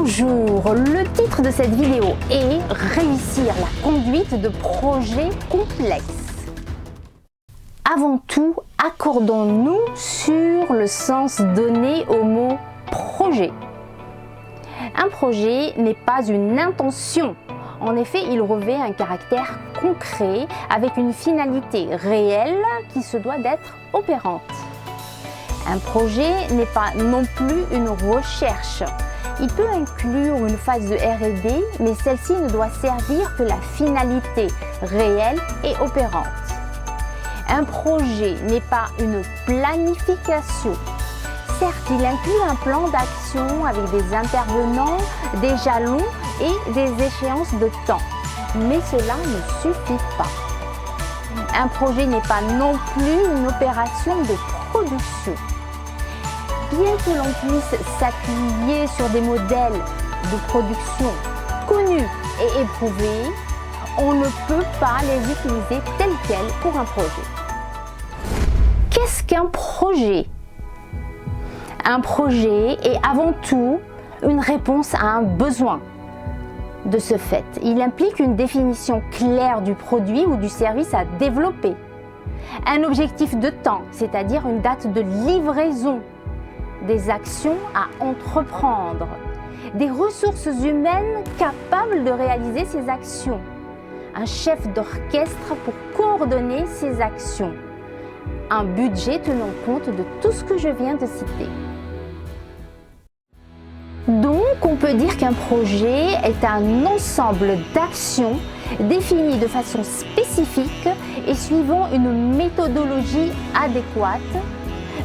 Bonjour, le titre de cette vidéo est « Réussir la conduite de projets complexes ». Avant tout, accordons-nous sur le sens donné au mot « projet ». Un projet n'est pas une intention. En effet, il revêt un caractère concret avec une finalité réelle qui se doit d'être opérante. Un projet n'est pas non plus une recherche. Il peut inclure une phase de R&D, mais celle-ci ne doit servir que la finalité réelle et opérante. Un projet n'est pas une planification. Certes, il inclut un plan d'action avec des intervenants, des jalons et des échéances de temps. Mais cela ne suffit pas. Un projet n'est pas non plus une opération de production. Bien que l'on puisse s'appuyer sur des modèles de production connus et éprouvés, on ne peut pas les utiliser tels quels pour un projet. Qu'est-ce qu'un projet ? Un projet est avant tout une réponse à un besoin. De ce fait, il implique une définition claire du produit ou du service à développer, un objectif de temps, c'est-à-dire une date de livraison, des actions à entreprendre, des ressources humaines capables de réaliser ces actions, un chef d'orchestre pour coordonner ces actions, un budget tenant compte de tout ce que je viens de citer. Donc, on peut dire qu'un projet est un ensemble d'actions définies de façon spécifique et suivant une méthodologie adéquate,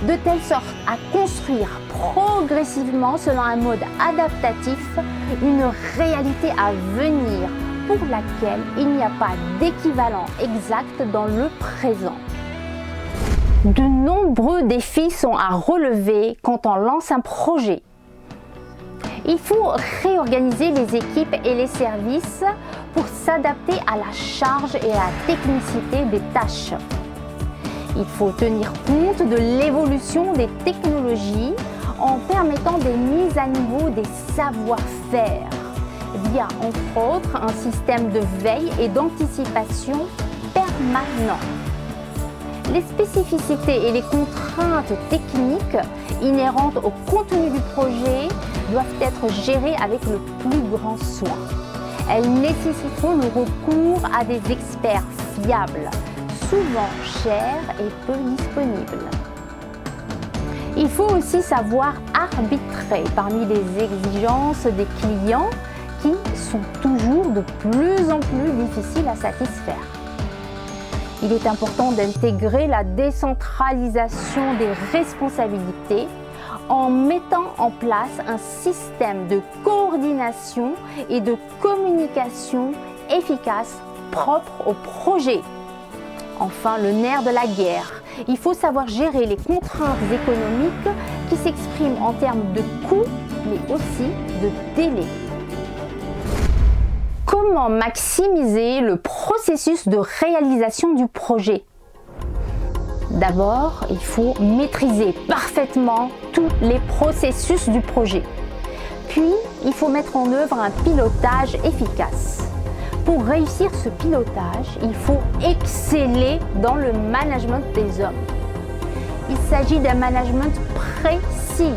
de telle sorte à construire progressivement, selon un mode adaptatif, une réalité à venir pour laquelle il n'y a pas d'équivalent exact dans le présent. De nombreux défis sont à relever quand on lance un projet. Il faut réorganiser les équipes et les services pour s'adapter à la charge et à la technicité des tâches. Il faut tenir compte de l'évolution des technologies en permettant des mises à niveau des savoir-faire via, entre autres, un système de veille et d'anticipation permanent. Les spécificités et les contraintes techniques inhérentes au contenu du projet doivent être gérées avec le plus grand soin. Elles nécessiteront le recours à des experts fiables, souvent chers et peu disponibles. Il faut aussi savoir arbitrer parmi les exigences des clients qui sont toujours de plus en plus difficiles à satisfaire. Il est important d'intégrer la décentralisation des responsabilités en mettant en place un système de coordination et de communication efficace propre au projet. Enfin, le nerf de la guerre. Il faut savoir gérer les contraintes économiques qui s'expriment en termes de coûts, mais aussi de délai. Comment maximiser le processus de réalisation du projet ? D'abord, il faut maîtriser parfaitement tous les processus du projet. Puis, il faut mettre en œuvre un pilotage efficace. Pour réussir ce pilotage, il faut exceller dans le management des hommes. Il s'agit d'un management précis,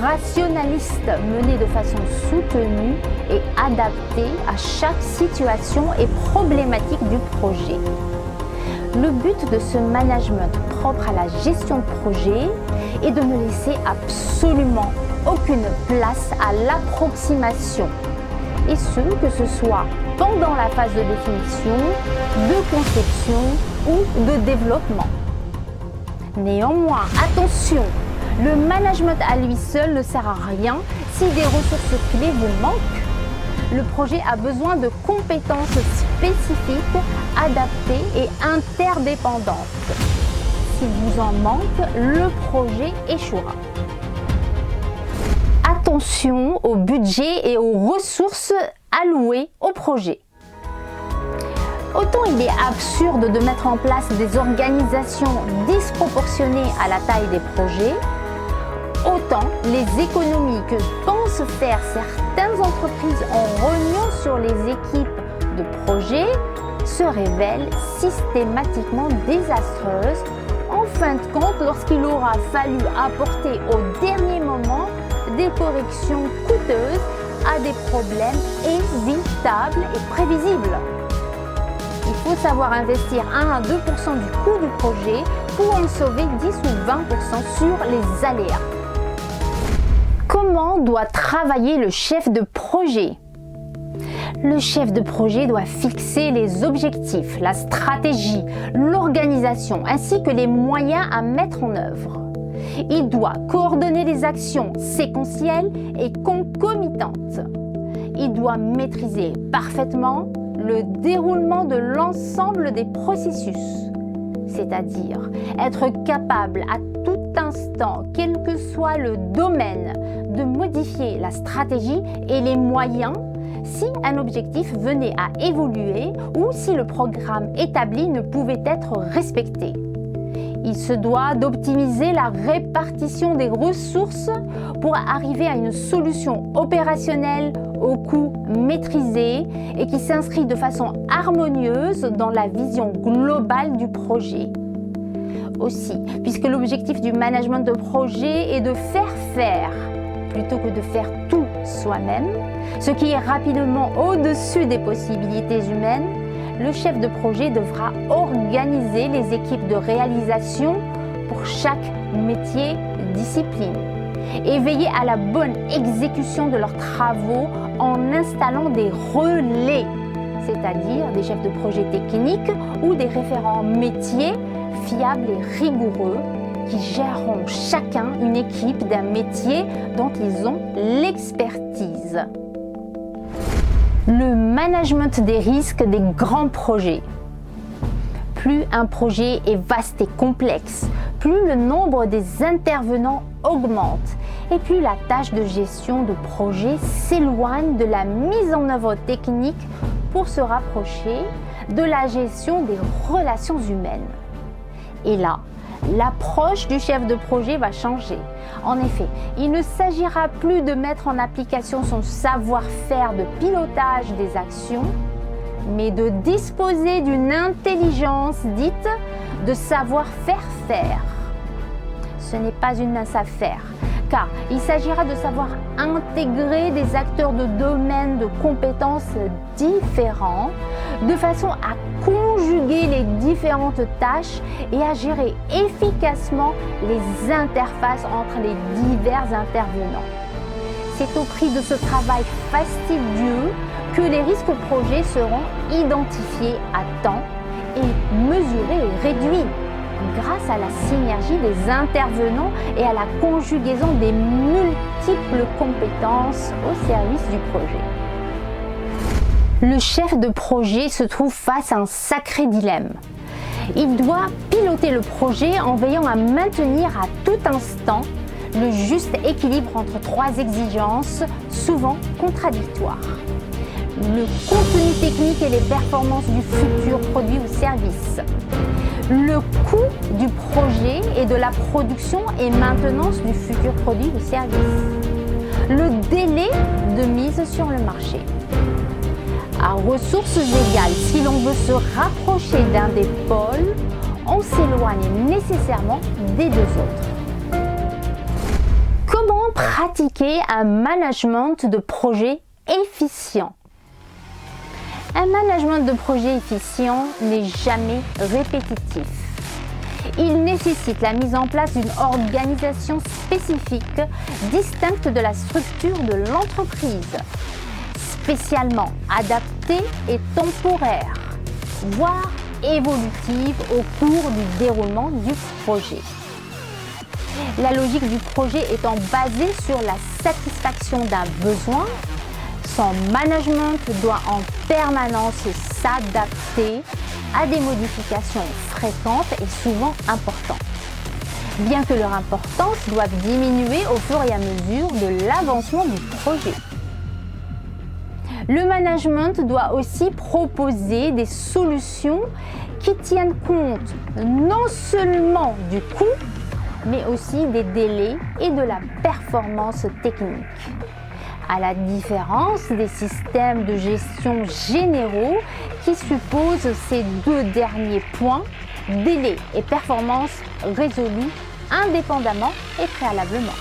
rationaliste, mené de façon soutenue et adapté à chaque situation et problématique du projet. Le but de ce management propre à la gestion de projet est de ne laisser absolument aucune place à l'approximation, et ce, que ce soit pendant la phase de définition, de conception ou de développement. Néanmoins, attention, le management à lui seul ne sert à rien si des ressources clés vous manquent. Le projet a besoin de compétences spécifiques, adaptées et interdépendantes. S'il vous en manque, le projet échouera. Attention au budget et aux ressources allouées au projet. Autant il est absurde de mettre en place des organisations disproportionnées à la taille des projets, autant les économies que pensent faire certains certaines entreprises en rognant sur les équipes de projet se révèlent systématiquement désastreuses en fin de compte lorsqu'il aura fallu apporter au dernier moment des corrections coûteuses à des problèmes évitables et prévisibles. Il faut savoir investir 1 à 2% du coût du projet pour en sauver 10 ou 20% sur les aléas. Comment doit travailler le chef de projet ? Le chef de projet doit fixer les objectifs, la stratégie, l'organisation ainsi que les moyens à mettre en œuvre. Il doit coordonner les actions séquentielles et concomitantes. Il doit maîtriser parfaitement le déroulement de l'ensemble des processus, c'est-à-dire être capable à tout instant, quel que soit le domaine, de modifier la stratégie et les moyens si un objectif venait à évoluer ou si le programme établi ne pouvait être respecté. Il se doit d'optimiser la répartition des ressources pour arriver à une solution opérationnelle au coût maîtrisé et qui s'inscrit de façon harmonieuse dans la vision globale du projet. Aussi, puisque l'objectif du management de projet est de faire plutôt que de faire tout soi-même, ce qui est rapidement au-dessus des possibilités humaines, le chef de projet devra organiser les équipes de réalisation pour chaque métier, discipline et veiller à la bonne exécution de leurs travaux en installant des relais, c'est-à-dire des chefs de projet techniques ou des référents métiers fiables et rigoureux qui géreront chacun une équipe d'un métier dont ils ont l'expertise. Le management des risques des grands projets. Plus un projet est vaste et complexe, plus le nombre des intervenants augmente et plus la tâche de gestion de projet s'éloigne de la mise en œuvre technique pour se rapprocher de la gestion des relations humaines. Et là, l'approche du chef de projet va changer. En effet, il ne s'agira plus de mettre en application son savoir-faire de pilotage des actions, mais de disposer d'une intelligence dite de savoir-faire faire. Ce n'est pas une mince affaire, car il s'agira de savoir intégrer des acteurs de domaines de compétences différents, de façon à conjuguer les différentes tâches et à gérer efficacement les interfaces entre les divers intervenants. C'est au prix de ce travail fastidieux que les risques projets seront identifiés à temps et mesurés et réduits grâce à la synergie des intervenants et à la conjugaison des multiples compétences au service du projet. Le chef de projet se trouve face à un sacré dilemme. Il doit piloter le projet en veillant à maintenir à tout instant le juste équilibre entre trois exigences souvent contradictoires. Le contenu technique et les performances du futur produit ou service. Le coût du projet et de la production et maintenance du futur produit ou service. Le délai de mise sur le marché. À ressources égales, si l'on veut se rapprocher d'un des pôles, on s'éloigne nécessairement des deux autres. Comment pratiquer un management de projet efficient ? Un management de projet efficient n'est jamais répétitif. Il nécessite la mise en place d'une organisation spécifique, distincte de la structure de l'entreprise, spécialement adaptée et temporaire, voire évolutive au cours du déroulement du projet. La logique du projet étant basée sur la satisfaction d'un besoin, son management doit en permanence s'adapter à des modifications fréquentes et souvent importantes, bien que leur importance doive diminuer au fur et à mesure de l'avancement du projet. Le management doit aussi proposer des solutions qui tiennent compte non seulement du coût, mais aussi des délais et de la performance technique. à la différence des systèmes de gestion généraux qui supposent ces deux derniers points, délai et performance résolus indépendamment et préalablement.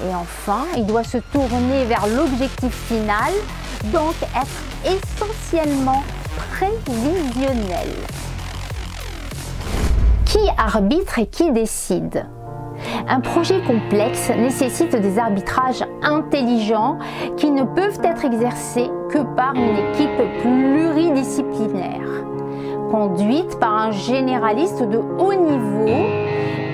Et enfin, il doit se tourner vers l'objectif final, donc être essentiellement prévisionnel. Qui arbitre et qui décide ? Un projet complexe nécessite des arbitrages intelligents qui ne peuvent être exercés que par une équipe pluridisciplinaire, conduite par un généraliste de haut niveau,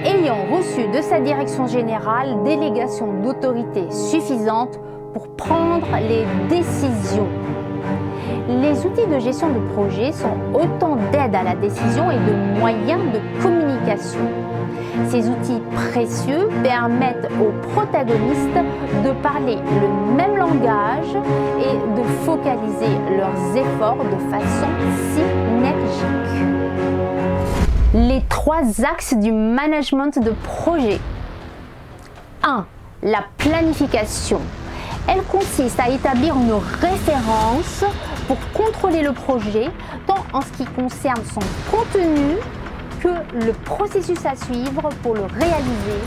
ayant reçu de sa direction générale délégation d'autorité suffisante pour prendre les décisions. Les outils de gestion de projet sont autant d'aides à la décision et de moyens de communication. Ces outils précieux permettent aux protagonistes de parler le même langage et de focaliser leurs efforts de façon synergique. Les trois axes du management de projet. 1. La planification. Elle consiste à établir une référence pour contrôler le projet, tant en ce qui concerne son contenu que le processus à suivre pour le réaliser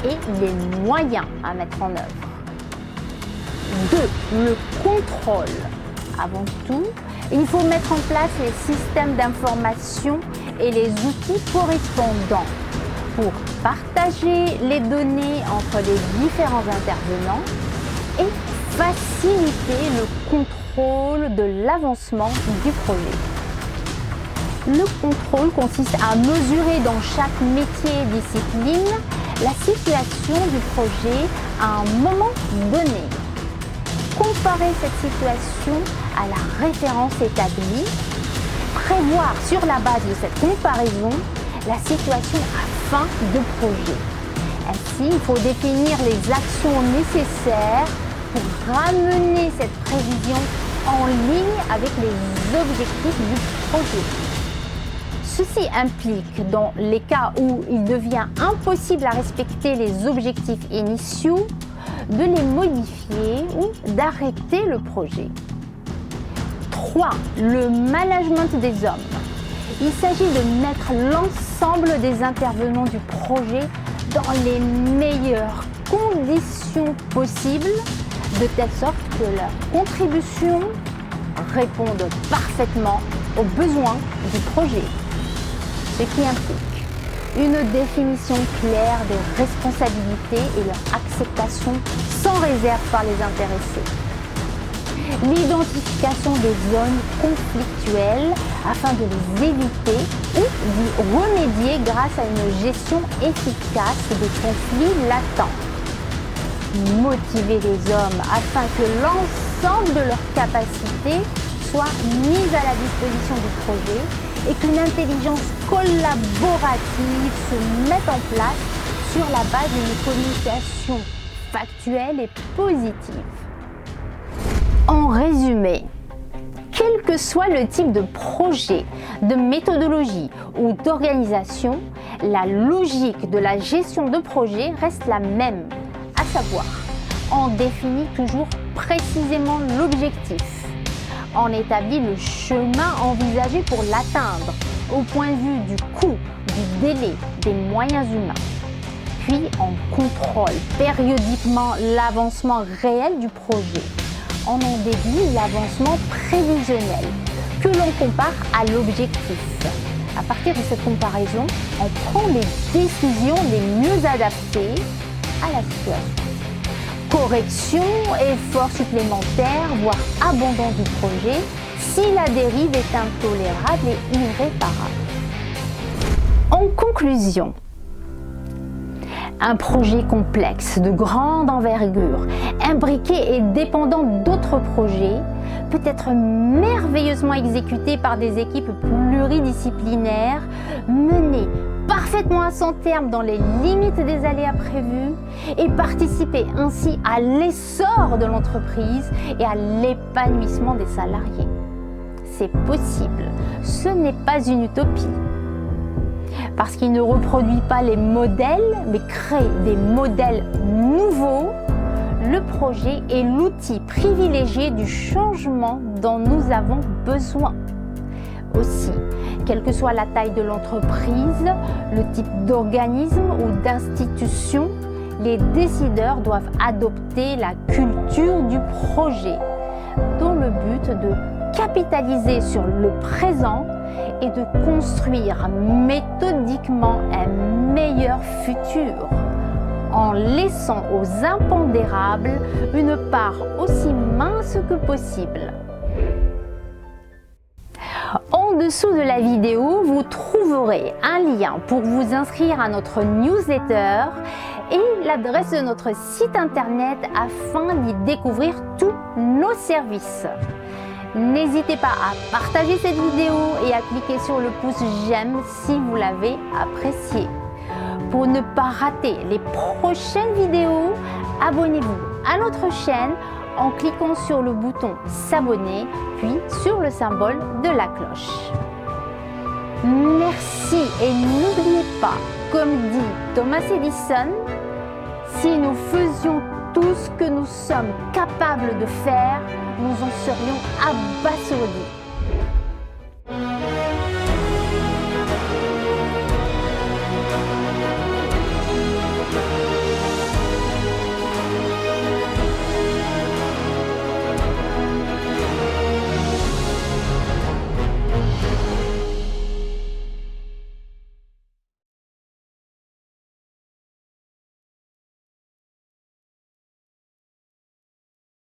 et les moyens à mettre en œuvre. 2. Le contrôle. Avant tout, il faut mettre en place les systèmes d'information et les outils correspondants pour partager les données entre les différents intervenants et faciliter le contrôle de l'avancement du projet. Le contrôle consiste à mesurer dans chaque métier et discipline la situation du projet à un moment donné. Comparer cette situation à la référence établie, prévoir sur la base de cette comparaison la situation à fin de projet. Ainsi, il faut définir les actions nécessaires pour ramener cette prévision en ligne avec les objectifs du projet. Ceci implique, dans les cas où il devient impossible à respecter les objectifs initiaux, de les modifier ou d'arrêter le projet. 3. Le management des hommes. Il s'agit de mettre l'ensemble des intervenants du projet dans les meilleures conditions possibles, de telle sorte que leurs contributions répondent parfaitement aux besoins du projet. Ce qui implique une définition claire des responsabilités et leur acceptation sans réserve par les intéressés. L'identification des zones conflictuelles afin de les éviter ou d'y remédier grâce à une gestion efficace des conflits latents. Motiver les hommes afin que l'ensemble de leurs capacités soit mise à la disposition du projet et qu'une intelligence collaborative se mette en place sur la base d'une communication factuelle et positive. En résumé, quel que soit le type de projet, de méthodologie ou d'organisation, la logique de la gestion de projet reste la même, à savoir, on définit toujours précisément l'objectif. On établit le chemin envisagé pour l'atteindre au point de vue du coût, du délai, des moyens humains. Puis on contrôle périodiquement l'avancement réel du projet. On en déduit l'avancement prévisionnel que l'on compare à l'objectif. À partir de cette comparaison, on prend les décisions les mieux adaptées à la situation. Correction, effort supplémentaire, voire abandon du projet si la dérive est intolérable et irréparable. En conclusion, un projet complexe de grande envergure, imbriqué et dépendant d'autres projets, peut être merveilleusement exécuté par des équipes pluridisciplinaires, menées parfaitement à son terme dans les limites des aléas prévus et participer ainsi à l'essor de l'entreprise et à l'épanouissement des salariés. C'est possible, ce n'est pas une utopie. Parce qu'il ne reproduit pas les modèles, mais crée des modèles nouveaux, le projet est l'outil privilégié du changement dont nous avons besoin. Aussi, quelle que soit la taille de l'entreprise, le type d'organisme ou d'institution, les décideurs doivent adopter la culture du projet, dans le but de capitaliser sur le présent et de construire méthodiquement un meilleur futur, en laissant aux impondérables une part aussi mince que possible. En dessous de la vidéo, vous trouverez un lien pour vous inscrire à notre newsletter et l'adresse de notre site internet afin d'y découvrir tous nos services. N'hésitez pas à partager cette vidéo et à cliquer sur le pouce j'aime si vous l'avez appréciée. Pour ne pas rater les prochaines vidéos, abonnez-vous à notre chaîne en cliquant sur le bouton s'abonner, puis sur le symbole de la cloche. Merci et n'oubliez pas, comme dit Thomas Edison, si nous faisions tout ce que nous sommes capables de faire, nous en serions abasourdis.